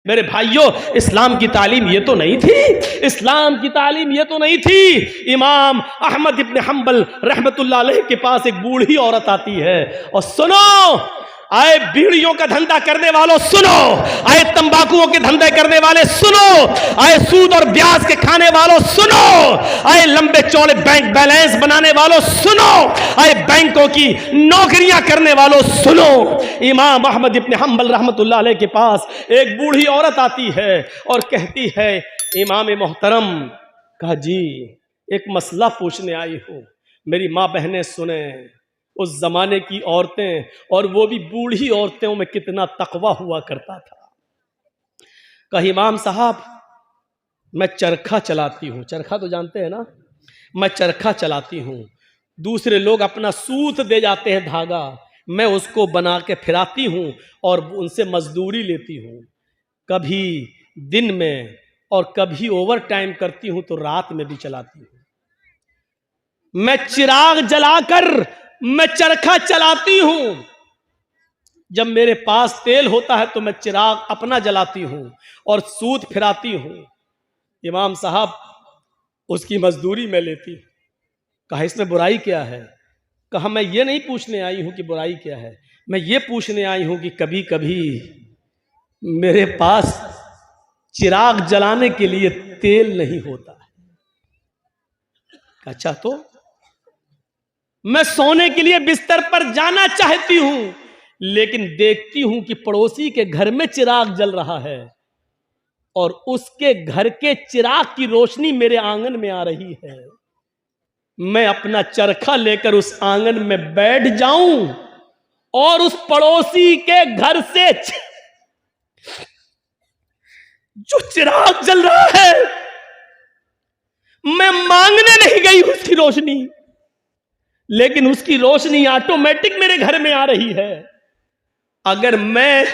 मेरे भाइयों, इस्लाम की तालीम ये तो नहीं थी, इस्लाम की तालीम ये तो नहीं थी। इमाम अहमद इब्न हम्बल रहमतुल्लाह अलैह के पास एक बूढ़ी औरत आती है और सुनो, आए बीड़ियों का धंधा करने वालों सुनो, आए तंबाकुओं के धंधे करने वाले सुनो, आए सूद और ब्याज के खाने वालों सुनो, आए लंबे चौड़े बैंक बैलेंस बनाने वालों सुनो, आए बैंकों की नौकरियां करने वालों सुनो। इमाम अहमद इब्न हम्बल रहमतुल्लाह अलैह के पास एक बूढ़ी औरत आती है और कहती है, इमाम मोहतरम, कहा जी एक मसला पूछने आई हूं, मेरी माँ बहनें सुने। उस जमाने की औरतें, और वो भी बूढ़ी औरतों में कितना तकवा हुआ करता था। कहा इमाम साहब, मैं चरखा चलाती हूं, चरखा तो जानते हैं ना, मैं चरखा चलाती हूं, दूसरे लोग अपना सूत दे जाते हैं धागा, मैं उसको बना के फिराती हूं और उनसे मजदूरी लेती हूं, कभी दिन में और कभी ओवर टाइम करती हूं तो रात में भी चलाती हूं। मैं चिराग जलाकर मैं चरखा चलाती हूं, जब मेरे पास तेल होता है तो मैं चिराग अपना जलाती हूं और सूत फिराती हूं। इमाम साहब, उसकी मजदूरी मैं लेती हूं। कहा इसमें बुराई क्या है? कहा मैं ये नहीं पूछने आई हूं कि बुराई क्या है, मैं ये पूछने आई हूं कि कभी कभी मेरे पास चिराग जलाने के लिए तेल नहीं होता है। अच्छा, तो मैं सोने के लिए बिस्तर पर जाना चाहती हूं, लेकिन देखती हूं कि पड़ोसी के घर में चिराग जल रहा है और उसके घर के चिराग की रोशनी मेरे आंगन में आ रही है। मैं अपना चरखा लेकर उस आंगन में बैठ जाऊं और उस पड़ोसी के घर से जो चिराग जल रहा है, मैं मांगने नहीं गई उसकी रोशनी, लेकिन उसकी रोशनी ऑटोमेटिक मेरे घर में आ रही है। अगर मैं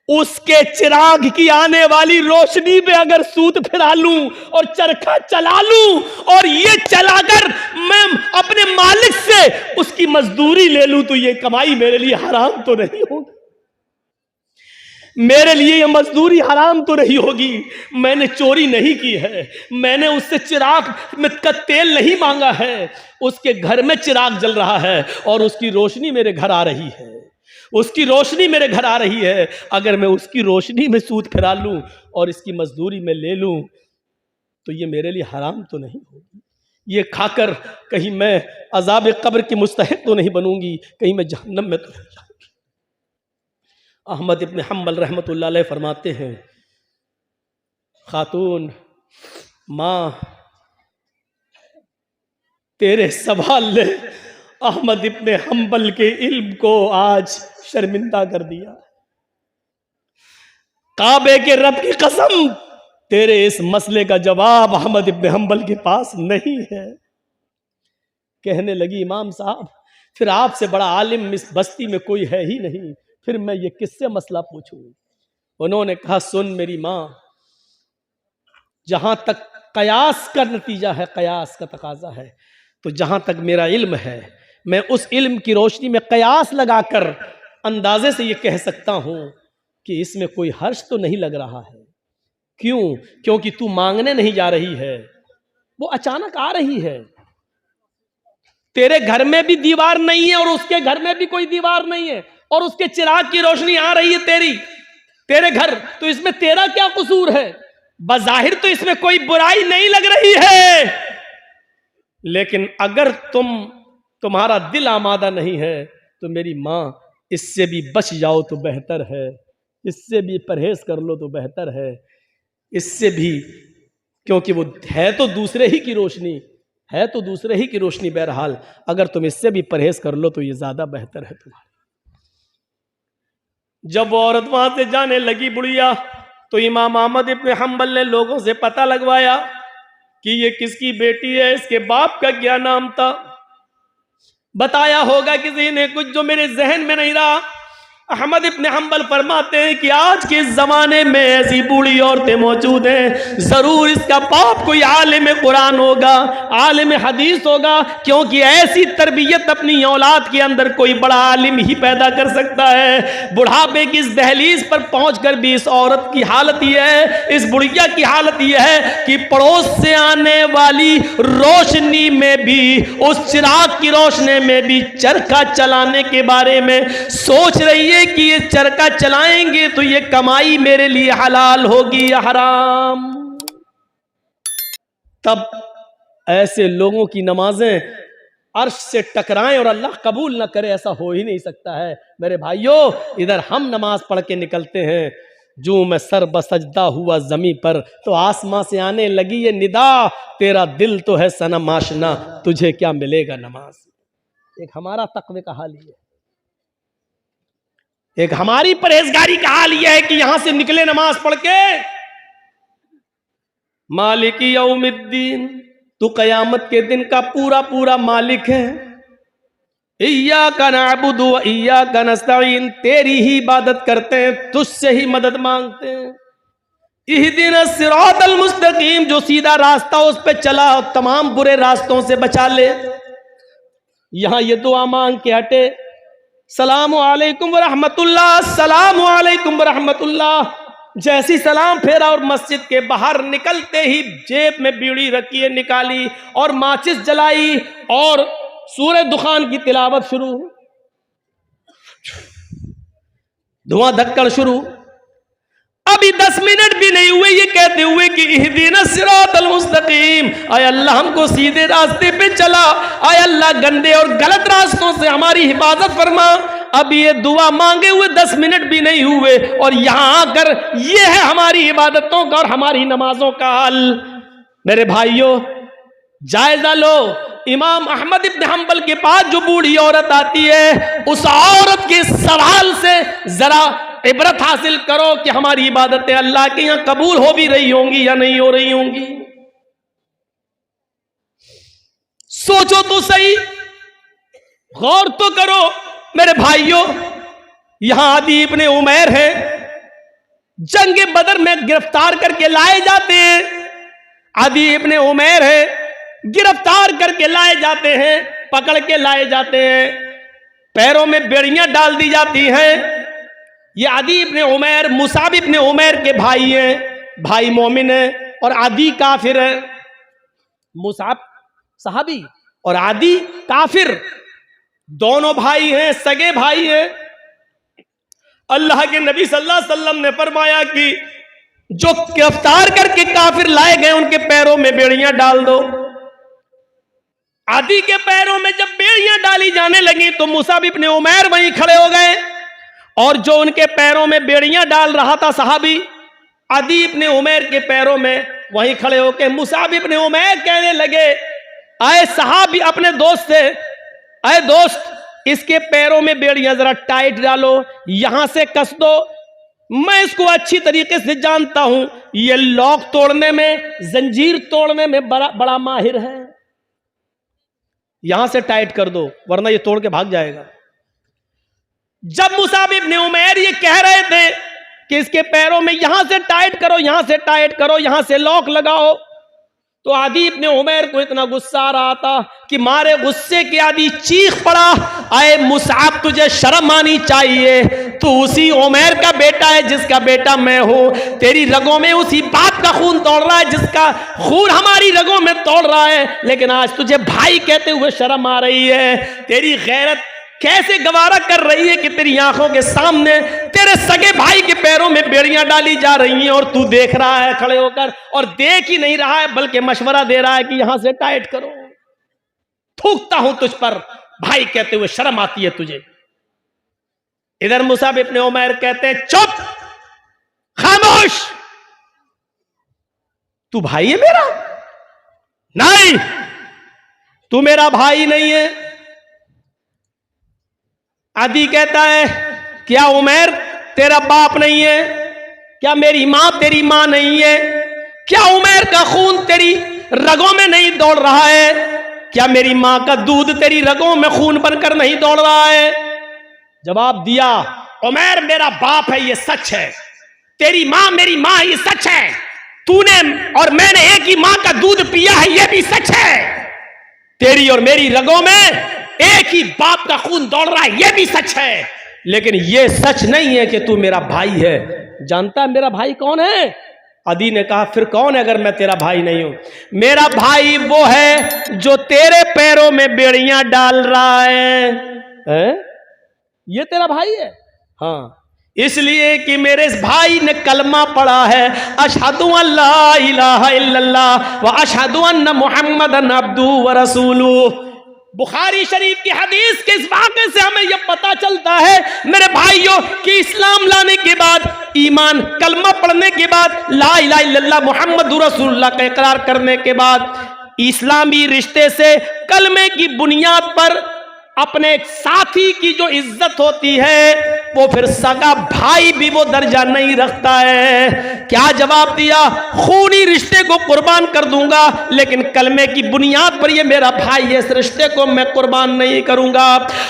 उसके चिराग की आने वाली रोशनी पे अगर सूत फिरा लूं और चरखा चला लूं और ये चलाकर मैं अपने मालिक से उसकी मजदूरी ले लूं, तो ये कमाई मेरे लिए हराम तो नहीं होगी? मेरे लिए ये मजदूरी हराम तो नहीं होगी? मैंने चोरी नहीं की है, मैंने उससे चिराग में का तेल नहीं मांगा है, उसके घर में चिराग जल रहा है और उसकी रोशनी मेरे घर आ रही है, उसकी रोशनी मेरे घर आ रही है। अगर मैं उसकी रोशनी में सूत फिरा लूं और इसकी मजदूरी में ले लूं, तो ये मेरे लिए हराम तो नहीं होगी? ये खाकर कहीं मैं अजाब कब्र की मुस्तहिक तो नहीं बनूंगी, कहीं मैं जहन्नम में तो नहीं जाऊंगी? अहमद इब्न हम्बल रहमतुल्लाह अलैह फरमाते हैं, खातून माँ, तेरे सवाल ने अहमद इब्न हम्बल के इल्म को आज शर्मिंदा कर दिया। काबे के रब की कसम, तेरे इस मसले का जवाब अहमद इब्न हम्बल के पास नहीं है। कहने लगी, इमाम साहब, फिर आपसे बड़ा आलिम इस बस्ती में कोई है ही नहीं, फिर मैं ये किससे मसला पूछूं? उन्होंने कहा, सुन मेरी माँ, जहां तक कयास का नतीजा है, कयास का तकाजा है, तो जहां तक मेरा इल्म है, मैं उस इल्म की रोशनी में कयास लगाकर अंदाजे से ये कह सकता हूं कि इसमें कोई हर्ष तो नहीं लग रहा है। क्यों? क्योंकि तू मांगने नहीं जा रही है, वो अचानक आ रही है। तेरे घर में भी दीवार नहीं है और उसके घर में भी कोई दीवार नहीं है, और उसके चिराग की रोशनी आ रही है तेरे घर, तो इसमें तेरा क्या कसूर है? बज़ाहिर तो इसमें कोई बुराई नहीं लग रही है, लेकिन अगर तुम्हारा दिल आमादा नहीं है तो मेरी माँ, इससे भी बच जाओ तो बेहतर है, इससे भी परहेज कर लो तो बेहतर है, इससे भी, क्योंकि वो है तो दूसरे ही की रोशनी, है तो दूसरे ही की रोशनी। बहरहाल अगर तुम इससे भी परहेज कर लो तो ये ज्यादा बेहतर है तुम्हारा। जब वो औरत वहां से जाने लगी बुढ़िया, तो इमाम अहमद इब्न हम्बल ने लोगों से पता लगवाया कि ये किसकी बेटी है, इसके बाप का क्या नाम था। बताया होगा किसी ने कुछ जो मेरे जहन में नहीं रहा। अहमद इब्ने हम्बल फरमाते हैं कि आज के इस जमाने में ऐसी बूढ़ी औरतें मौजूद हैं, जरूर इसका बाप कोई आलिम कुरान होगा, आलिम हदीस होगा, क्योंकि ऐसी तरबियत अपनी औलाद के अंदर कोई बड़ा आलिम ही पैदा कर सकता है। बुढ़ापे की इस दहलीज पर पहुंचकर भी इस औरत की हालत यह है, इस बुढ़िया की हालत यह है कि पड़ोस से आने वाली रोशनी में भी, उस चिराग की रोशनी में भी चरखा चलाने के बारे में सोच रही है कि ये चरखा चलाएंगे तो ये कमाई मेरे लिए हलाल होगी या हराम। तब ऐसे लोगों की नमाजें अर्श से टकराएं और अल्लाह कबूल ना करे, ऐसा हो ही नहीं सकता है। मेरे भाइयों, इधर हम नमाज पढ़ के निकलते हैं, जो मैं सर बसजदा हुआ जमी पर तो आसमां से आने लगी ये निदा, तेरा दिल तो है सनम आशना, तुझे क्या मिलेगा नमाज। एक हमारा तकवे का हाल ये है, एक हमारी परहेजगारी का हाल यह है कि यहां से निकले नमाज पढ़ के, मालिक यौमिद्दीन, तू कयामत के दिन का पूरा पूरा मालिक है। इय्याका नअबुदु व इय्याका नस्तईन, तेरी ही इबादत करते हैं, तुझसे ही मदद मांगते हैं। इहदिनस सिरातल मुस्तकीम, जो सीधा रास्ता उस पे चला और तमाम बुरे रास्तों से बचा ले। यहां ये दुआ मांग के हटे, सलामु अलैकुम व रहमतुल्लाह, सलामु अलैकुम व रहमतुल्लाह, जैसी सलाम फेरा और मस्जिद के बाहर निकलते ही जेब में बीड़ी रखी है निकाली और माचिस जलाई और सूरह दुखान की तिलावत शुरू, धुआं धक्कड़ शुरू। अभी 10 मिनट भी नहीं हुए ये कहते हुए कि इहदिनस सिरातल मुस्तकीम, आय अल्लाह हमको सीधे रास्ते पे चला, आय अल्लाह गंदे और गलत रास्तों से हमारी हिफाजत फरमा। अब ये दुआ मांगे हुए 10 मिनट भी नहीं हुए और यहां आकर ये है हमारी इबादतों का और हमारी नमाजों का हाल। मेरे भाइयों, जायजा लो, इमाम अहमद इब्न हम्बल के पास जो बूढ़ी औरत आती है, उस औरत के सवाल से जरा इबरत हासिल करो कि हमारी इबादतें अल्लाह के यहां कबूल हो भी रही होंगी या नहीं हो रही होंगी। सोचो तो सही, गौर तो करो। मेरे भाइयों, यहां आदि इब्ने उमैर है, जंग बदर में गिरफ्तार करके लाए जाते हैं। आदि इब्ने उमैर है, गिरफ्तार करके लाए जाते हैं, पकड़ के लाए जाते हैं, पैरों में बेड़ियां डाल दी जाती हैं। ये आदि इब्ने उमैर मुसाब इब्ने उमैर के भाई हैं, भाई मोमिन है और आदि काफिर है। मुसाब सहाबी और आदि काफिर, दोनों भाई हैं, सगे भाई हैं। अल्लाह के नबी सल्लल्लाहु अलैहि वसल्लम ने फरमाया कि जो गिरफ्तार करके काफिर लाए गए उनके पैरों में बेड़ियां डाल दो। आदि के पैरों में जब बेड़ियां डाली जाने लगी तो मुसाब इब्ने उमैर वहीं खड़े हो गए और जो उनके पैरों में बेड़ियां डाल रहा था सहाबी, आदि इब्ने उमैर के पैरों में वहीं खड़े होकर मुसाब इब्ने उमैर कहने लगे, आए सहाबी अपने दोस्त से, आए दोस्त इसके पैरों में बेड़ियां जरा टाइट डालो, यहां से कस दो, मैं इसको अच्छी तरीके से जानता हूं, ये लॉक तोड़ने में, जंजीर तोड़ने में बड़ा माहिर है, यहां से टाइट कर दो वरना ये तोड़ के भाग जाएगा। जब मुसाब इब्ने उमैर ये कह रहे थे कि इसके पैरों में यहां से टाइट करो, यहां से टाइट करो, यहां से लॉक लगाओ, तो आदि इब्ने उमैर को इतना गुस्सा आ रहा था कि मारे गुस्से के आदि चीख पड़ा, आए मुसाब तुझे शर्म आनी चाहिए, तू उसी उमैर का बेटा है जिसका बेटा मैं हूं, तेरी रगों में उसी बाप का खून तोड़ रहा है जिसका खून हमारी रगों में तोड़ रहा है, लेकिन आज तुझे भाई कहते हुए शर्म आ रही है। तेरी गैरत कैसे गवारा कर रही है कि तेरी आंखों के सामने तेरे सगे भाई के पैरों में बेड़ियां डाली जा रही हैं और तू देख रहा है खड़े होकर, और देख ही नहीं रहा है बल्कि मशवरा दे रहा है कि यहां से टाइट करो। थूकता हूं तुझ पर, भाई कहते हुए शर्म आती है तुझे। इधर मुसाब इब्ने उमैर कहते हैं, चुप, खामोश, तू भाई है मेरा? नहीं, तू मेरा भाई नहीं है। आदि कहता है, क्या उमैर तेरा बाप नहीं है? क्या मेरी मां तेरी मां नहीं है? क्या उमैर का खून तेरी रगों में नहीं दौड़ रहा है? क्या मेरी मां का दूध तेरी रगों में खून बनकर नहीं दौड़ रहा है? जवाब दिया, उमैर मेरा बाप है, ये सच है। तेरी माँ मेरी माँ, ये सच है। तूने और मैंने एक ही माँ का दूध पिया है, ये भी सच है। तेरी और मेरी रगों में एक ही बाप का खून दौड़ रहा है, ये भी सच है। लेकिन ये सच नहीं है कि तू मेरा भाई है। जानता है मेरा भाई कौन है? अदी ने कहा फिर कौन है अगर मैं तेरा भाई नहीं हूं? मेरा भाई वो है जो तेरे पैरों में बेड़ियां डाल रहा है? ये तेरा भाई है? हाँ, इसलिए कि मेरे इस भाई ने कलमा पढ़ा है, अशहदु अल्ला इलाहा इल्लल्लाह व अशहदु अन्ना मुहम्मदन अब्दुहु व रसूलुहु। बुखारी शरीफ की हदीस के इस वाक़े से हमें यह पता चलता है मेरे भाइयों कि इस्लाम लाने के बाद, ईमान कलमा पढ़ने के बाद, ला इलाहा इल्लल्लाह मुहम्मदुर रसूलुल्लाह का इकरार करने के बाद, इस्लामी रिश्ते से कलमे की बुनियाद पर अपने एक साथी की जो इज्जत होती है, वो फिर सगा भाई भी वो दर्जा नहीं रखता है। क्या जवाब दिया? खूनी रिश्ते को कुर्बान कर दूंगा, लेकिन कलमे की बुनियाद पर ये मेरा भाई है, इस रिश्ते को मैं कुर्बान नहीं करूंगा।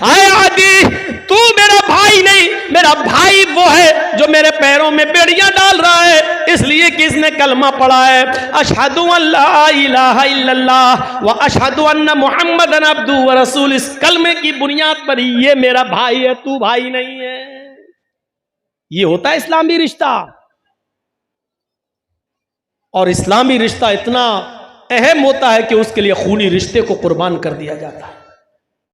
आए आदि, तू मेरा भाई नहीं, मेरा भाई वो है जो मेरे पैरों में बेड़ियां डाल रहा है, इसलिए कि इसने कलमा पढ़ा है, अशहदु अल्ला इलाहा इल्लल्लाह व अशहदु अन्ना मुहम्मदन अब्दुहु व रसूल। इस कलमे की बुनियाद पर ही ये मेरा भाई है, तू भाई नहीं है। ये होता है इस्लामी रिश्ता। और इस्लामी रिश्ता इतना अहम होता है कि उसके लिए खूनी रिश्ते को कुर्बान कर दिया जाता है।